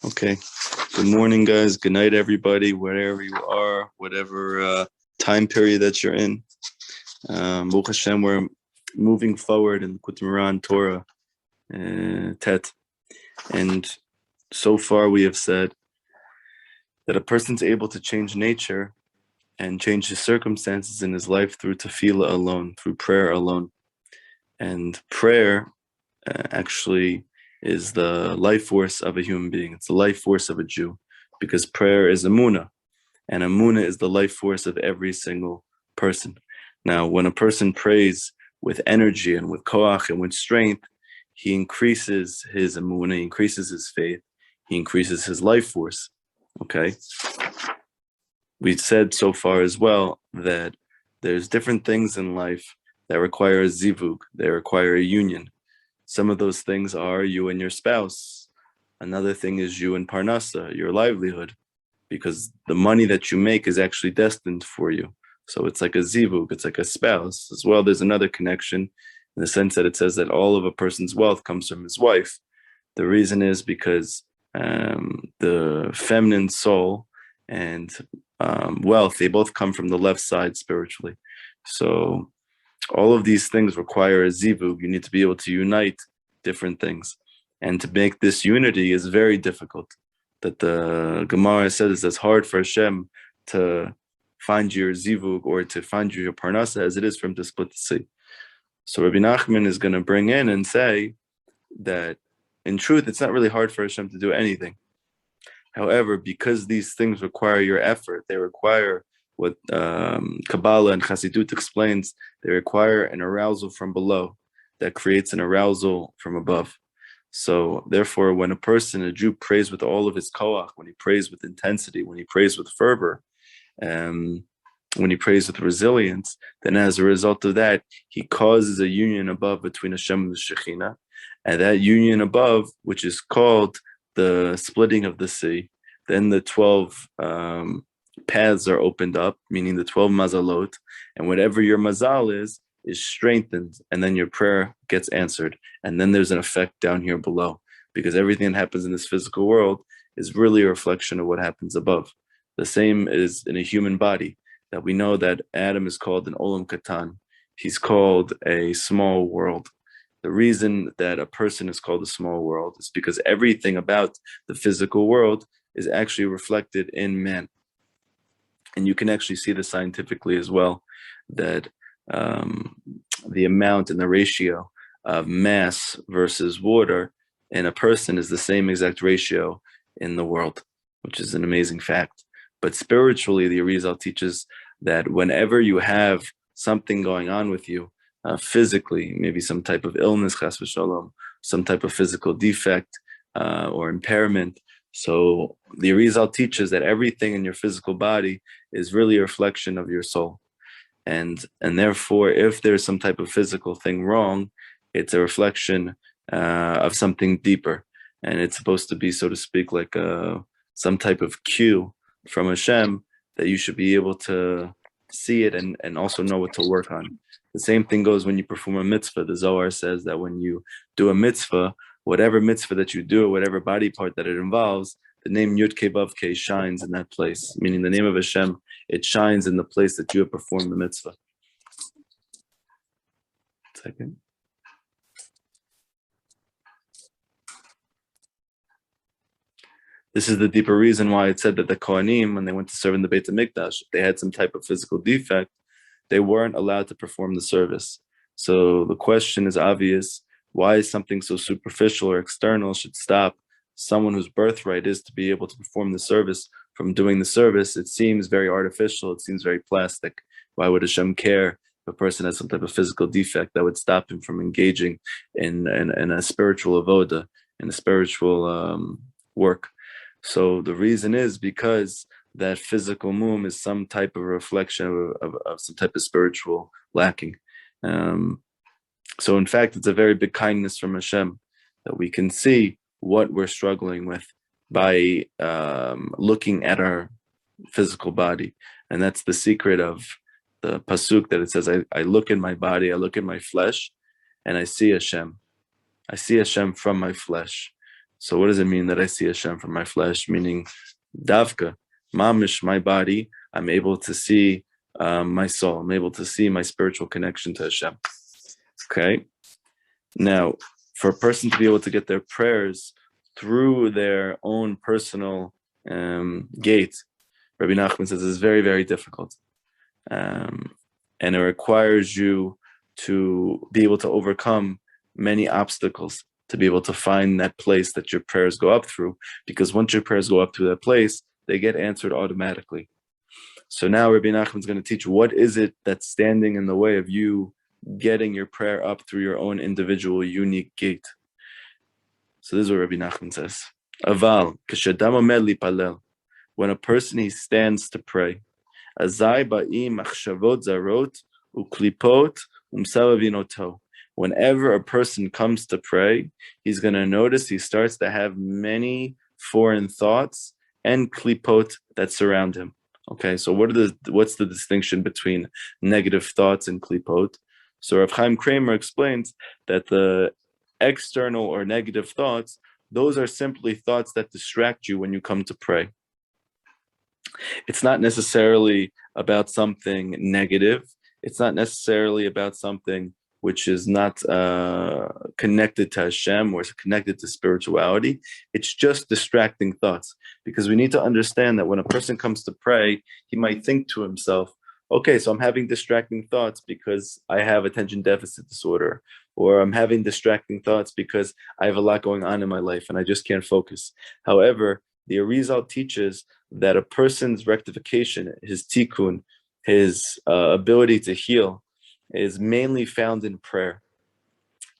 Okay. Good morning, guys. Good night, everybody, wherever you are, whatever time period that you're in. Baruch Hashem, we're moving forward in Qumran Torah, Tet. And so far we have said that a person's able to change nature and change his circumstances in his life through tefillah alone, through prayer alone. And prayer actually is the life force of a human being. It's the life force of a Jew, because prayer is emunah, and emunah is the life force of every single person. Now, when a person prays with energy and with koach and with strength, he increases his emunah, he increases his faith, he increases his life force. Okay? We've said so far as well that there's different things in life that require a zivug, they require a union. Some of those things are you and your spouse. Another thing is you and parnasa, your livelihood, because the money that you make is actually destined for you. So it's like a zivug, it's like a spouse. As well, there's another connection in the sense that it says that all of a person's wealth comes from his wife. The reason is because the feminine soul and wealth, they both come from the left side spiritually. So all of these things require a zivug. You need to be able to unite different things. And to make this unity is very difficult. That the Gemara says it's hard for Hashem to find your zivug or to find your parnasa as it is for him to split the sea. So Rabbi Nachman is going to bring in and say that in truth, it's not really hard for Hashem to do anything. However, because these things require your effort, they require what Kabbalah and Chassidut explains, they require an arousal from below that creates an arousal from above. So therefore, when a Jew prays with all of his koach, when he prays with intensity, when he prays with fervor, when he prays with resilience, then as a result of that, he causes a union above between Hashem and the Shekhinah. And that union above, which is called the splitting of the sea, then the 12 paths are opened up, meaning the 12 mazalot, and whatever your mazal is strengthened, and then your prayer gets answered. And then there's an effect down here below, because everything that happens in this physical world is really a reflection of what happens above. The same is in a human body, that we know that Adam is called an olam katan. He's called a small world. The reason that a person is called a small world is because everything about the physical world is actually reflected in man. And you can actually see this scientifically as well, that the amount and the ratio of mass versus water in a person is the same exact ratio in the world, which is an amazing fact. But spiritually, the Yisrael teaches that whenever you have something going on with you, physically, maybe some type of illness, chas v'shalom, some type of physical defect or impairment. So the Yisrael teaches that everything in your physical body is really a reflection of your soul. And therefore, if there's some type of physical thing wrong, it's a reflection of something deeper. And it's supposed to be, so to speak, like some type of cue from Hashem that you should be able to see it and also know what to work on. The same thing goes when you perform a mitzvah. The Zohar says that when you do a mitzvah, whatever mitzvah that you do, whatever body part that it involves, the name Yud Kei Vav Kei shines in that place, meaning the name of Hashem, it shines in the place that you have performed the mitzvah. Second. This is the deeper reason why it said that the Kohanim, when they went to serve in the Beit HaMikdash, if they had some type of physical defect, they weren't allowed to perform the service. So the question is obvious. Why is something so superficial or external should stop someone whose birthright is to be able to perform the service from doing the service? It seems very artificial. It seems very plastic. Why would Hashem care if a person has some type of physical defect that would stop him from engaging in a spiritual avoda, in a spiritual work? So the reason is because that physical mum is some type of reflection of some type of spiritual lacking. So in fact, it's a very big kindness from Hashem that we can see what we're struggling with by looking at our physical body. And that's the secret of the pasuk that it says, I look in my body, I look in my flesh, and I see Hashem. I see Hashem from my flesh. So what does it mean that I see Hashem from my flesh? Meaning, davka, mamish, my body, I'm able to see my soul. I'm able to see my spiritual connection to Hashem. Okay? Now, for a person to be able to get their prayers through their own personal gate, Rabbi Nachman says it's very, very difficult. And it requires you to be able to overcome many obstacles to be able to find that place that your prayers go up through, because once your prayers go up through that place, they get answered automatically. So now Rabbi Nachman is going to teach what is it that's standing in the way of you getting your prayer up through your own individual unique gate. So this is what Rabbi Nachman says. Aval, k'shadam omed lipalel, when a person he stands to pray, azai ba'im machshavot zarot uklipot umsavavinoto. Whenever a person comes to pray, he's going to notice he starts to have many foreign thoughts and klipot that surround him. Okay, so what's the distinction between negative thoughts and klipot? So Rav Chaim Kramer explains that the external or negative thoughts, those are simply thoughts that distract you when you come to pray. It's not necessarily about something negative. It's not necessarily about something which is not connected to Hashem or connected to spirituality. It's just distracting thoughts. Because we need to understand that when a person comes to pray, he might think to himself, okay, so I'm having distracting thoughts because I have attention deficit disorder, or I'm having distracting thoughts because I have a lot going on in my life and I just can't focus. However, the Arizal teaches that a person's rectification, his tikkun, his ability to heal, is mainly found in prayer.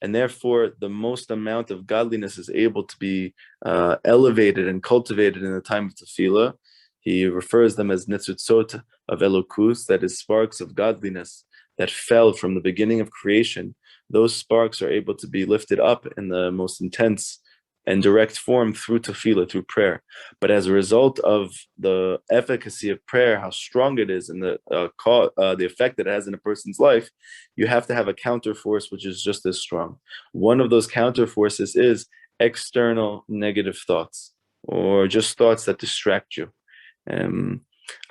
And therefore, the most amount of godliness is able to be elevated and cultivated in the time of tefillah. He refers them as netzutzot of Elokus, that is sparks of godliness that fell from the beginning of creation. Those sparks are able to be lifted up in the most intense and direct form through tefillah, through prayer. But as a result of the efficacy of prayer, how strong it is, and the effect that it has in a person's life, you have to have a counter force which is just as strong. One of those counter forces is external negative thoughts, or just thoughts that distract you.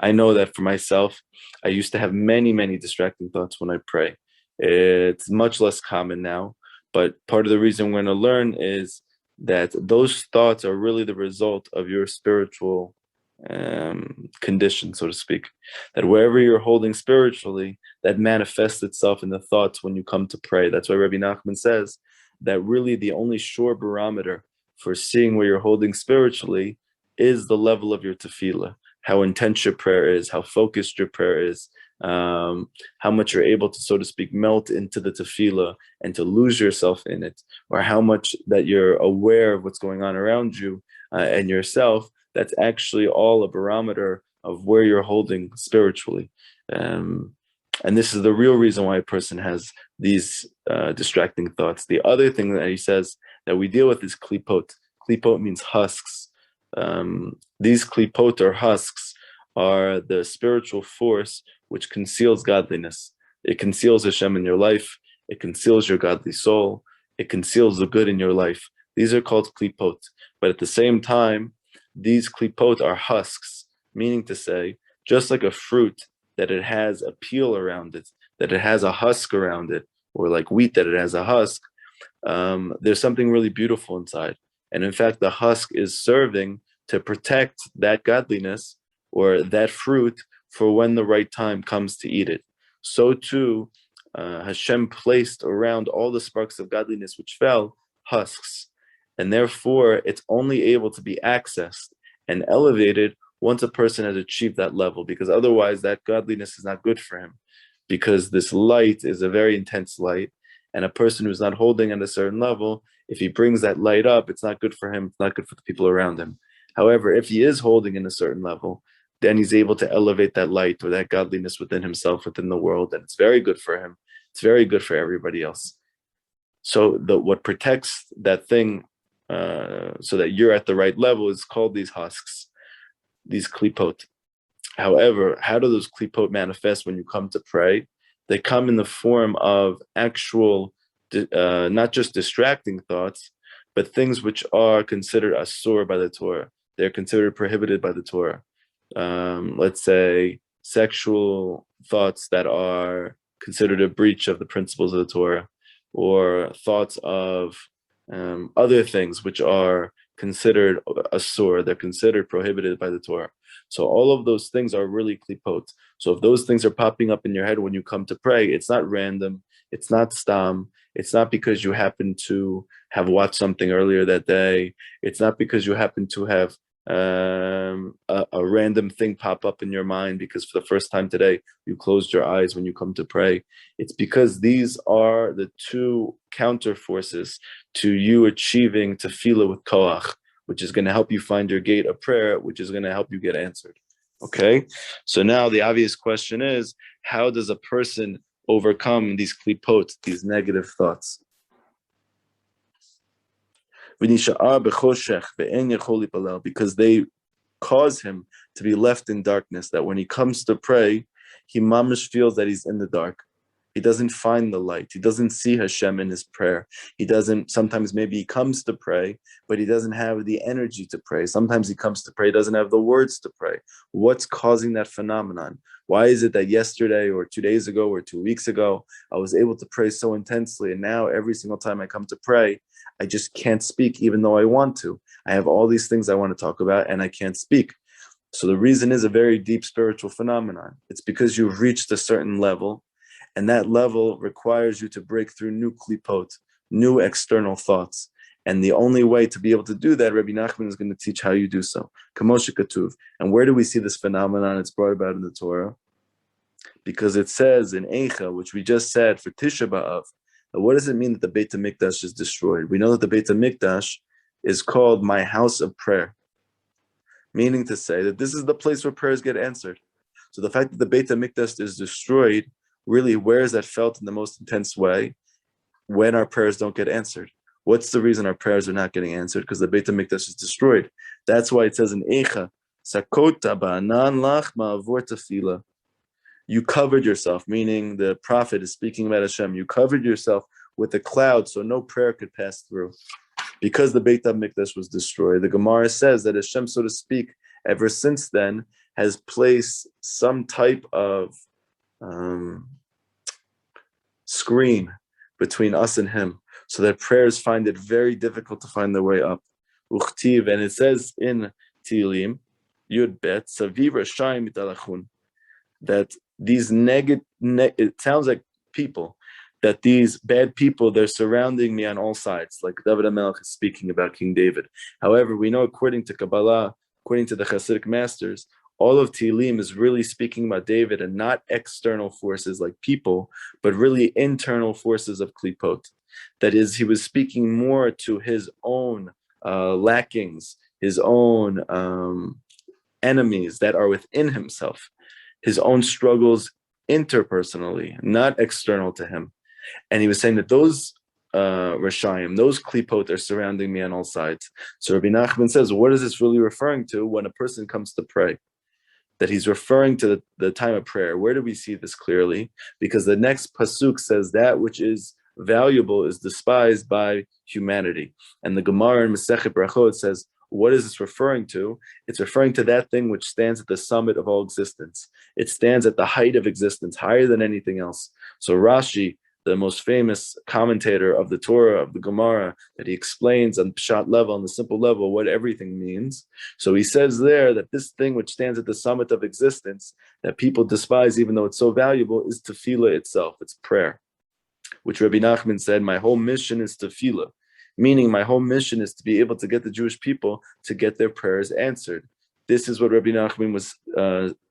I know that for myself, I used to have many, many distracting thoughts when I pray. It's much less common now, but part of the reason we're going to learn is that those thoughts are really the result of your spiritual condition, so to speak. That wherever you're holding spiritually, that manifests itself in the thoughts when you come to pray. That's why Rabbi Nachman says that really the only sure barometer for seeing where you're holding spiritually is the level of your tefillah, how intense your prayer is, how focused your prayer is, how much you're able to, so to speak, melt into the tefillah and to lose yourself in it, or how much that you're aware of what's going on around you and yourself. That's actually all a barometer of where you're holding spiritually. And this is the real reason why a person has these distracting thoughts. The other thing that he says that we deal with is klipot. Klipot means husks. These klipot, or husks, are the spiritual force which conceals godliness. It conceals Hashem in your life. It conceals your godly soul. It conceals the good in your life. These are called klipot. But at the same time, these klipot are husks, meaning to say, just like a fruit, that it has a peel around it, that it has a husk around it, or like wheat, that it has a husk, there's something really beautiful inside. And in fact, the husk is serving to protect that godliness or that fruit for when the right time comes to eat it. So too, Hashem placed around all the sparks of godliness which fell, husks. And therefore, it's only able to be accessed and elevated once a person has achieved that level, because otherwise that godliness is not good for him, because this light is a very intense light. And a person who's not holding at a certain level, if he brings that light up, it's not good for him, it's not good for the people around him. However, if he is holding in a certain level, then he's able to elevate that light or that godliness within himself, within the world, and it's very good for him. It's very good for everybody else. So what protects that thing so that you're at the right level is called these husks, these klipot. However, how do those klipot manifest when you come to pray? They come in the form of actual, not just distracting thoughts, but things which are considered asur by the Torah. They're considered prohibited by the Torah. Let's say sexual thoughts that are considered a breach of the principles of the Torah, or thoughts of other things which are considered asur, they're considered prohibited by the Torah. So all of those things are really klipot. So if those things are popping up in your head when you come to pray, it's not random, it's not stam, it's not because you happen to have watched something earlier that day, it's not because you happen to have a random thing pop up in your mind because for the first time today you closed your eyes when you come to pray. It's because these are the two counter forces to you achieving tefillah with koach, which is going to help you find your gate of prayer, which is going to help you get answered. Okay, so now the obvious question is, how does a person overcome these klipot, these negative thoughts? Because they cause him to be left in darkness, that when he comes to pray, he mamish feels that he's in the dark. He doesn't find the light. He doesn't see Hashem in his prayer. He doesn't, sometimes maybe he comes to pray, but he doesn't have the energy to pray. Sometimes he comes to pray, doesn't have the words to pray. What's causing that phenomenon? Why is it that yesterday or 2 days ago or 2 weeks ago, I was able to pray so intensely, and now every single time I come to pray, I just can't speak even though I want to. I have all these things I want to talk about and I can't speak. So the reason is a very deep spiritual phenomenon. It's because you've reached a certain level, and that level requires you to break through new klipot, new external thoughts. And the only way to be able to do that, Rabbi Nachman is going to teach how you do so. Kamoshe Katuv. And where do we see this phenomenon? It's brought about in the Torah. Because it says in Eicha, which we just said for Tisha B'Av, what does it mean that the Beit HaMikdash is destroyed? We know that the Beit HaMikdash is called my house of prayer, meaning to say that this is the place where prayers get answered. So the fact that the Beit HaMikdash is destroyed, really, where is that felt in the most intense way? When our prayers don't get answered. What's the reason our prayers are not getting answered? Because the Beit HaMikdash is destroyed. That's why it says in Eicha, Sakota ba'anan lach ma'avor tefila. You covered yourself, meaning the prophet is speaking about Hashem. You covered yourself with a cloud so no prayer could pass through. Because the Beit HaMikdash was destroyed, the Gemara says that Hashem, so to speak, ever since then, has placed some type of screen between us and him, so that prayers find it very difficult to find their way up. Uchtiv, and it says in Tehillim, Yud Bet, Saviv Rashayim Mitalachun, that these it sounds like people, that these bad people, they're surrounding me on all sides, like David HaMelech is speaking about King David. However, we know according to Kabbalah, according to the Hasidic masters, all of Tehillim is really speaking about David and not external forces like people, but really internal forces of klipot. That is, he was speaking more to his own lackings, his own enemies that are within himself, his own struggles interpersonally, not external to him. And he was saying that those Rashayim, those klipot are surrounding me on all sides. So Rabbi Nachman says, what is this really referring to when a person comes to pray? That he's referring to the time of prayer. Where do we see this clearly? Because the next pasuk says that which is valuable is despised by humanity. And the Gemara in Masechet Brachot says, what is this referring to? It's referring to that thing which stands at the summit of all existence. It stands at the height of existence, higher than anything else. So Rashi, the most famous commentator of the Torah, of the Gemara, that he explains on Pshat level, on the simple level, what everything means. So he says there that this thing which stands at the summit of existence, that people despise even though it's so valuable, is tefillah itself, it's prayer. Which Rabbi Nachman said, my whole mission is tefillah. Meaning my whole mission is to be able to get the Jewish people to get their prayers answered. This is what Rabbi Nachman was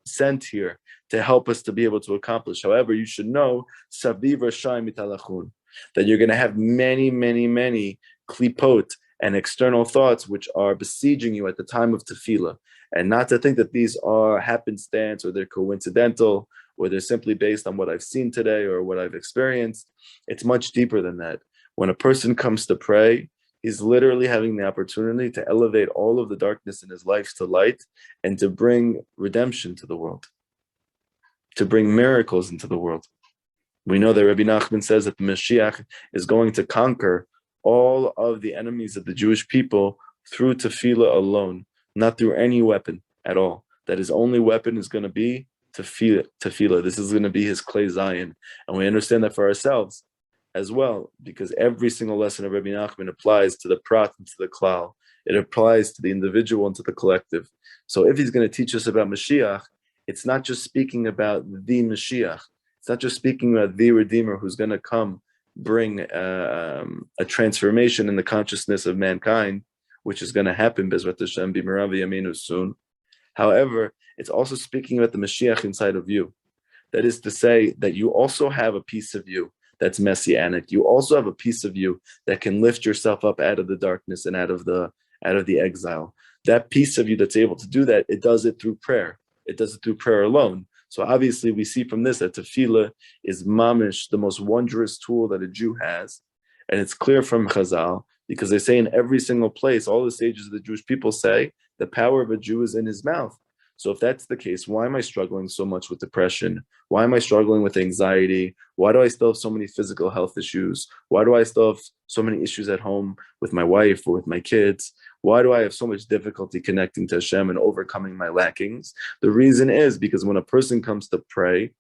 sent here to help us to be able to accomplish. However, you should know Saviv Rashayim Mitalachun, that you're going to have many, many, many klipot and external thoughts which are besieging you at the time of tefillah. And not to think that these are happenstance or they're coincidental or they're simply based on what I've seen today or what I've experienced. It's much deeper than that. When a person comes to pray, he's literally having the opportunity to elevate all of the darkness in his life to light and to bring redemption to the world, to bring miracles into the world. We know that Rabbi Nachman says that the Mashiach is going to conquer all of the enemies of the Jewish people through tefillah alone, not through any weapon at all. That his only weapon is going to be tefillah. This is going to be his klei Zion. And we understand that for ourselves as well, because every single lesson of Rabbi Nachman applies to the prat and to the klal. It applies to the individual and to the collective. So if he's going to teach us about Mashiach, it's not just speaking about the Mashiach. It's not just speaking about the Redeemer who's going to come bring a transformation in the consciousness of mankind, which is going to happen Bezrat Hashem b'merav yaminu soon. However, it's also speaking about the Mashiach inside of you. That is to say that you also have a piece of you that's messianic. You also have a piece of you that can lift yourself up out of the darkness and out of the exile. That piece of you that's able to do that, it does it through prayer. It does it through prayer alone. So obviously we see from this that tefillah is mamish, the most wondrous tool that a Jew has. And it's clear from Chazal, because they say in every single place, all the sages of the Jewish people say, the power of a Jew is in his mouth. So if that's the case, why am I struggling so much with depression? Why am I struggling with anxiety? Why do I still have so many physical health issues? Why do I still have so many issues at home with my wife or with my kids? Why do I have so much difficulty connecting to Hashem and overcoming my lackings? The reason is because when a person comes to pray,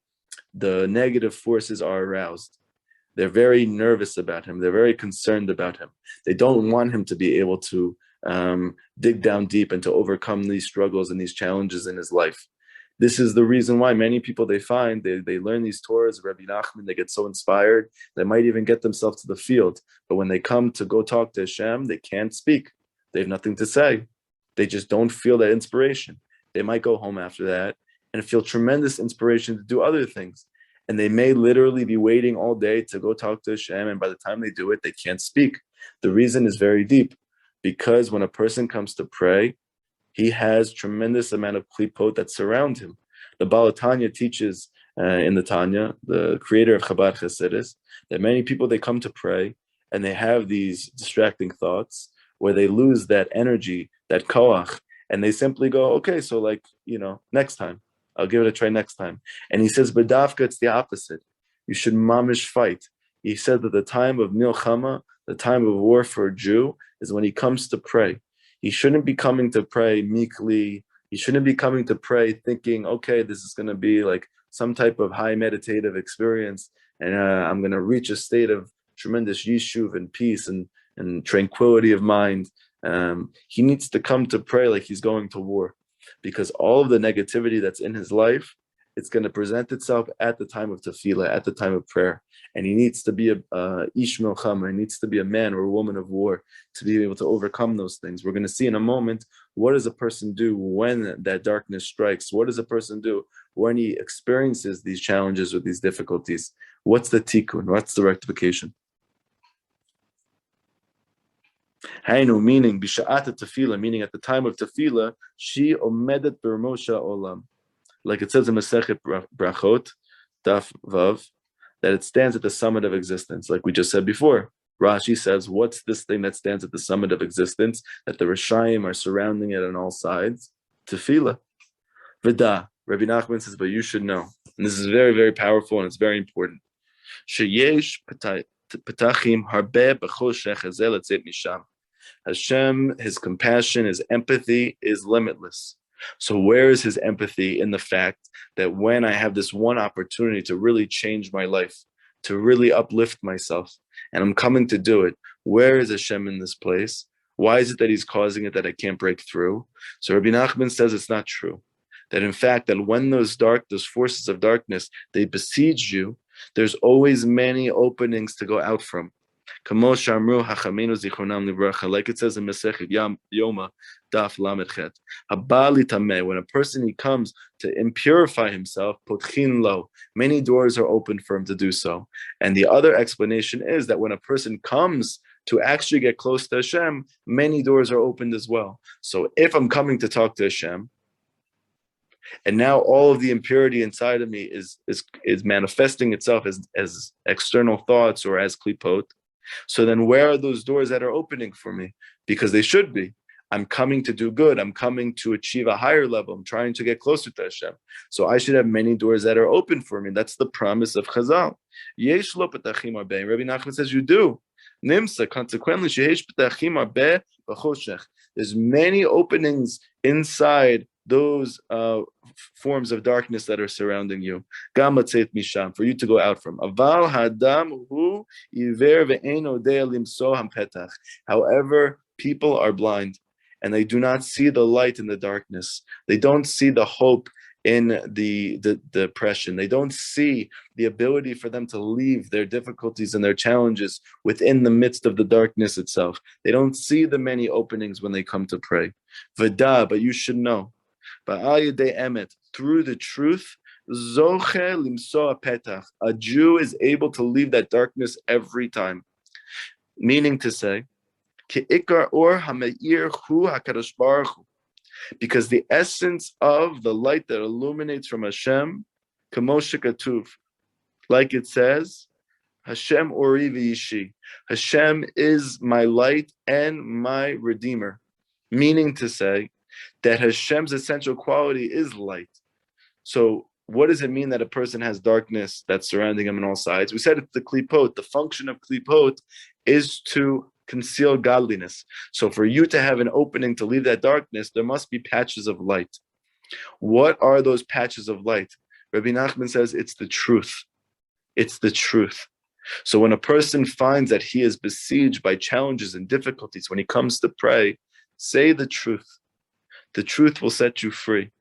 the negative forces are aroused. They're very nervous about him. They're very concerned about him. They don't want him to be able to dig down deep and to overcome these struggles and these challenges in his life. This is the reason why many people they learn these Torahs, Rabbi Nachman, they get so inspired, they might even get themselves to the field. But when they come to go talk to Hashem, they can't speak. They have nothing to say. They just don't feel that inspiration. They might go home after that and feel tremendous inspiration to do other things. And they may literally be waiting all day to go talk to Hashem, and by the time they do it, they can't speak. The reason is very deep. Because when a person comes to pray, he has tremendous amount of klipot that surround him. The Baal Tanya teaches in the Tanya, the creator of Chabad Chassidus, that many people, they come to pray and they have these distracting thoughts where they lose that energy, that koach, and they simply go, okay, so next time. I'll give it a try next time. And he says, B'davka, it's the opposite. You should mamish fight. He said that the time of milchama, the time of war for a Jew, is when he comes to pray. He shouldn't be coming to pray meekly. He shouldn't be coming to pray thinking, okay, this is going to be like some type of high meditative experience, and I'm going to reach a state of tremendous yishuv and peace and tranquility of mind. He needs to come to pray like he's going to war, because all of the negativity that's in his life, it's going to present itself at the time of tefillah, at the time of prayer. And he needs to be a ish milchama, he needs to be a man or a woman of war to be able to overcome those things. We're going to see in a moment, what does a person do when that darkness strikes? What does a person do when he experiences these challenges or these difficulties? What's the tikkun? What's the rectification? Hainu, meaning b'sha'at tefillah, meaning at the time of tefillah, she omedet b'rmosha olam. Like it says in Masechet Brachot, Daf Vav, that it stands at the summit of existence. Like we just said before, Rashi says, what's this thing that stands at the summit of existence, that the Rishayim are surrounding it on all sides? Tefillah. V'da, Rabbi Nachman says, but you should know. And this is very, very powerful and it's very important. Sheyesh petachim harbe b'chol shechazel etzet misham. Hashem, his compassion, his empathy is limitless. So where is his empathy in the fact that when I have this one opportunity to really change my life, to really uplift myself, and I'm coming to do it, where is Hashem in this place? Why is it that he's causing it that I can't break through? So Rabbi Nachman says it's not true. That in fact, that when those forces of darkness, they besiege you, there's always many openings to go out from. Like it says in Masechet Yoma, Daf Lamed Chet. When a person he comes to impurify himself, potchin lo, many doors are open for him to do so. And the other explanation is that when a person comes to actually get close to Hashem, many doors are opened as well. So if I'm coming to talk to Hashem, and now all of the impurity inside of me is manifesting itself as external thoughts or as klipot. So then where are those doors that are opening for me? Because they should be. I'm coming to do good. I'm coming to achieve a higher level. I'm trying to get closer to Hashem. So I should have many doors that are open for me. That's the promise of Chazal. Yesh lo petachim harbe. Rabbi Nachman says you do. Nimsa, consequently, shehesh p'tachim arbeh b'choshech. There's many openings inside those forms of darkness that are surrounding you. Gam latzeit misham, for you to go out from. Aval hadam hu iver ve'eno dea limso hampetach. However, people are blind, and they do not see the light in the darkness. They don't see the hope in the depression. They don't see the ability for them to leave their difficulties and their challenges within the midst of the darkness itself. They don't see the many openings when they come to pray. Vada, but you should know, emet, through the truth, zoche limso petach, a Jew is able to leave that darkness every time. Meaning to say, ki ikar or hameir hu hakadosh baruch hu, because the essence of the light that illuminates from Hashem, Kamosha Katuv, like it says, Hashem Ori V'ishi, Hashem is my light and my redeemer. Meaning to say that Hashem's essential quality is light. So what does it mean that a person has darkness that's surrounding him on all sides? We said it's the klipot. The function of klipot is to conceal godliness. So for you to have an opening to leave that darkness, there must be patches of light. What are those patches of light? Rabbi Nachman says it's the truth. It's the truth. So when a person finds that he is besieged by challenges and difficulties, when he comes to pray, say the truth. The truth will set you free.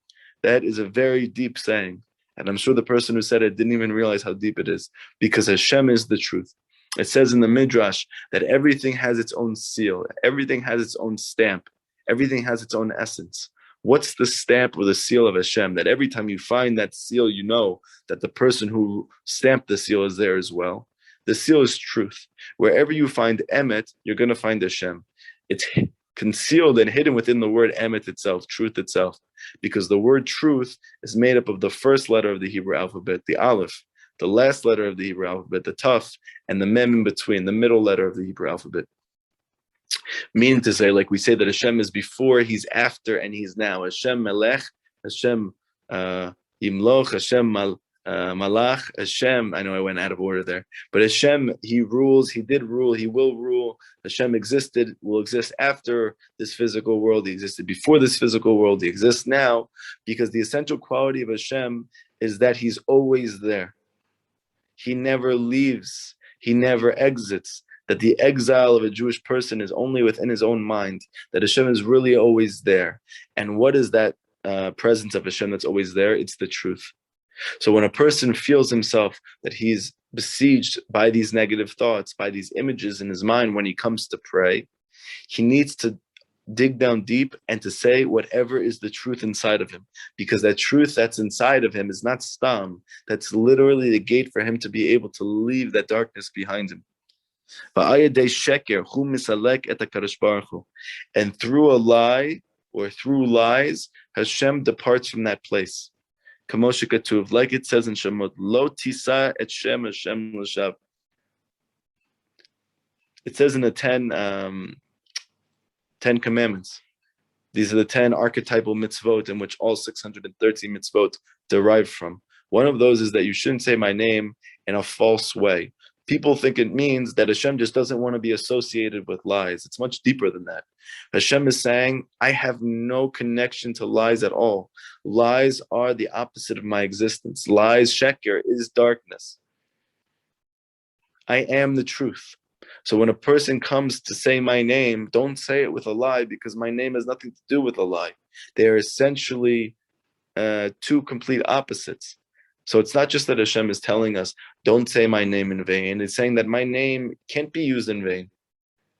That is a very deep saying. And I'm sure the person who said it didn't even realize how deep it is, because Hashem is the truth. It says in the Midrash that everything has its own seal. Everything has its own stamp. Everything has its own essence. What's the stamp or the seal of Hashem? That every time you find that seal, you know that the person who stamped the seal is there as well. The seal is truth. Wherever you find emet, you're going to find Hashem. It's concealed and hidden within the word emet itself, truth itself, because the word truth is made up of the first letter of the Hebrew alphabet, the aleph, the last letter of the Hebrew alphabet, the taf, and the mem in between, the middle letter of the Hebrew alphabet. Meaning to say, like we say that Hashem is before, He's after, and He's now. Hashem melech, Hashem yimloch, Hashem malach, Hashem, I know I went out of order there, but Hashem, He rules, He did rule, He will rule. Hashem existed, will exist after this physical world. He existed before this physical world. He exists now, because the essential quality of Hashem is that He's always there. He never leaves. He never exits. That the exile of a Jewish person is only within his own mind. That Hashem is really always there. And what is that presence of Hashem that's always there? It's the truth. So when a person feels himself that he's besieged by these negative thoughts, by these images in his mind when he comes to pray, he needs to dig down deep and to say whatever is the truth inside of him, because that truth that's inside of him is not stam. That's literally the gate for him to be able to leave that darkness behind him. And through a lie or through lies, Hashem departs from that place. Like it says in Shemot, Lo tisa et Shem Hashem l'shav. It says in the 10 commandments. These are the 10 archetypal mitzvot in which all 613 mitzvot derive from. One of those is that you shouldn't say my name in a false way. People think it means that Hashem just doesn't want to be associated with lies. It's much deeper than that. Hashem is saying, I have no connection to lies at all. Lies are the opposite of my existence. Lies, sheker, is darkness. I am the truth. So when a person comes to say my name, don't say it with a lie, because my name has nothing to do with a lie. They are essentially two complete opposites. So it's not just that Hashem is telling us, don't say my name in vain. It's saying that my name can't be used in vain,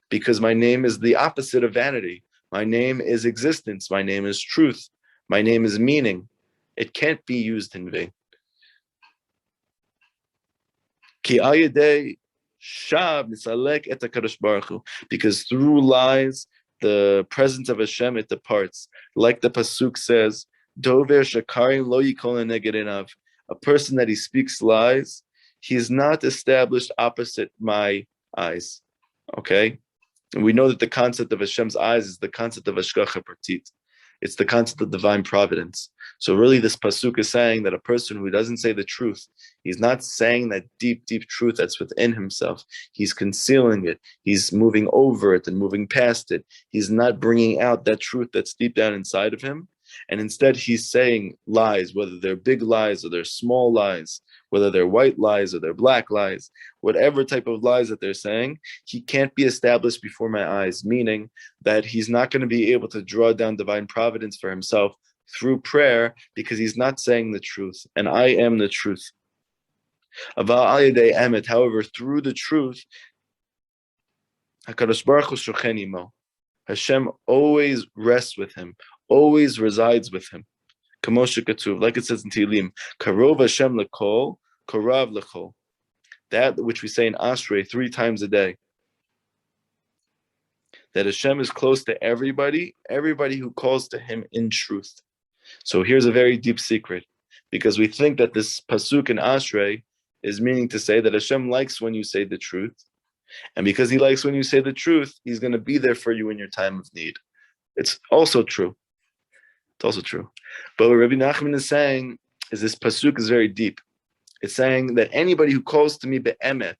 because my name is the opposite of vanity. My name is existence. My name is truth. My name is meaning. It can't be used in vain. Ki ayadei Shab misalek et HaKadosh Baruch Hu, because through lies the presence of Hashem, it departs. Like the pasuk says, Dover shakarim lo yikol neged einav. A person that he speaks lies, he is not established opposite my eyes. Okay, and we know that the concept of Hashem's eyes is the concept of hashgacha pratit. It's the concept of divine providence. So really this pasuk is saying that a person who doesn't say the truth, he's not saying that deep, deep truth that's within himself. He's concealing it. He's moving over it and moving past it. He's not bringing out that truth that's deep down inside of him. And instead he's saying lies, whether they're big lies or they're small lies, whether they're white lies or they're black lies, whatever type of lies that they're saying, he can't be established before my eyes, meaning that he's not going to be able to draw down divine providence for himself through prayer because he's not saying the truth. And I am the truth. However, through the truth, Hashem always rests with him, always resides with him. Like it says in Tehillim, Karov Hashem lekol, Korav lekol. That which we say in Ashrei 3 times a day. That Hashem is close to everybody who calls to him in truth. So here's a very deep secret, because we think that this pasuk in Ashrei is meaning to say that Hashem likes when you say the truth. And because he likes when you say the truth, he's going to be there for you in your time of need. It's also true. It's also true. But what Rabbi Nachman is saying is this pasuk is very deep. It's saying that anybody who calls to me be'emet,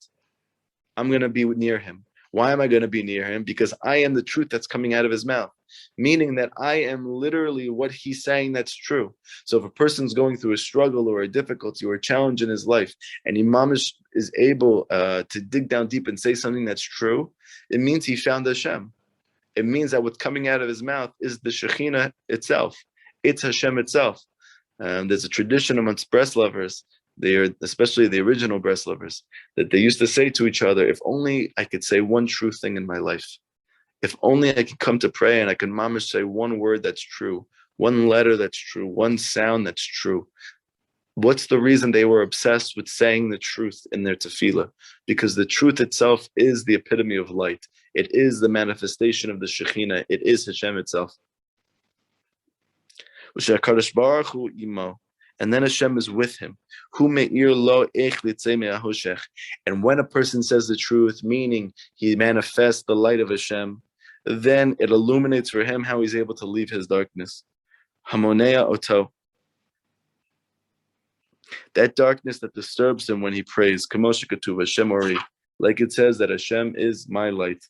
I'm going to be near him. Why am I going to be near him? Because I am the truth that's coming out of his mouth. Meaning that I am literally what he's saying that's true. So if a person's going through a struggle or a difficulty or a challenge in his life, and Imam is able to dig down deep and say something that's true, it means he found Hashem. It means that what's coming out of his mouth is the Shekhinah itself. It's Hashem itself. There's a tradition amongst Breslovers, especially the original Breslovers, that they used to say to each other, if only I could say one true thing in my life. If only I could come to pray and I could mamish say one word that's true, one letter that's true, one sound that's true. What's the reason they were obsessed with saying the truth in their tefillah? Because the truth itself is the epitome of light. It is the manifestation of the Shekhinah. It is Hashem itself. And then Hashem is with him. And when a person says the truth, meaning he manifests the light of Hashem, then it illuminates for him how he's able to leave his darkness. Hamonea oto. That darkness that disturbs him when he prays. Kamosha katuv Hashem ori. Like it says that Hashem is my light.